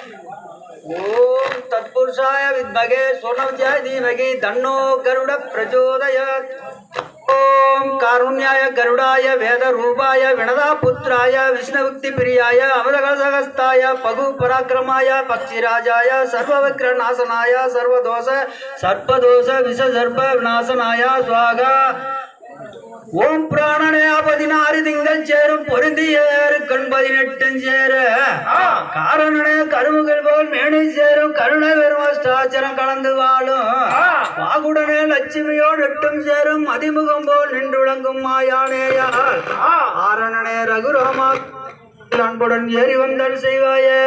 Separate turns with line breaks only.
ओम तत्पुरुषाय विद्महे सोनवज्याय धीमहि तन्नो गरुड प्रचोदयात्। ओम कारुण्याय गरुडाय वेदरूपाय विनदापुत्राय विष्णुभक्तिप्रियाय अमृतकलशहस्ताय पगु पराक्रमाय पक्षिराजाय सर्वविघ्ननाशनाय सर्वदोष सर्पदोष विषसर्प विनाशनाय स्वाहा। ओम प्राणने 16 திங்கள் சேரும் பொருந்தியேறு கண் 18 சேர காரணனே கருமுகள் போல் மேனி சேரும் கருணை பெருமாச்சாரம் கலந்து வாழும் வாகுடனே லட்சுமியோடு எட்டும் சேரும் அதிமுகம் போல் நின்று விளங்கும் மாயானேயால் ஆரணனே ரகுராமா அன்புடன் ஏறி வந்தல் செய்வாயே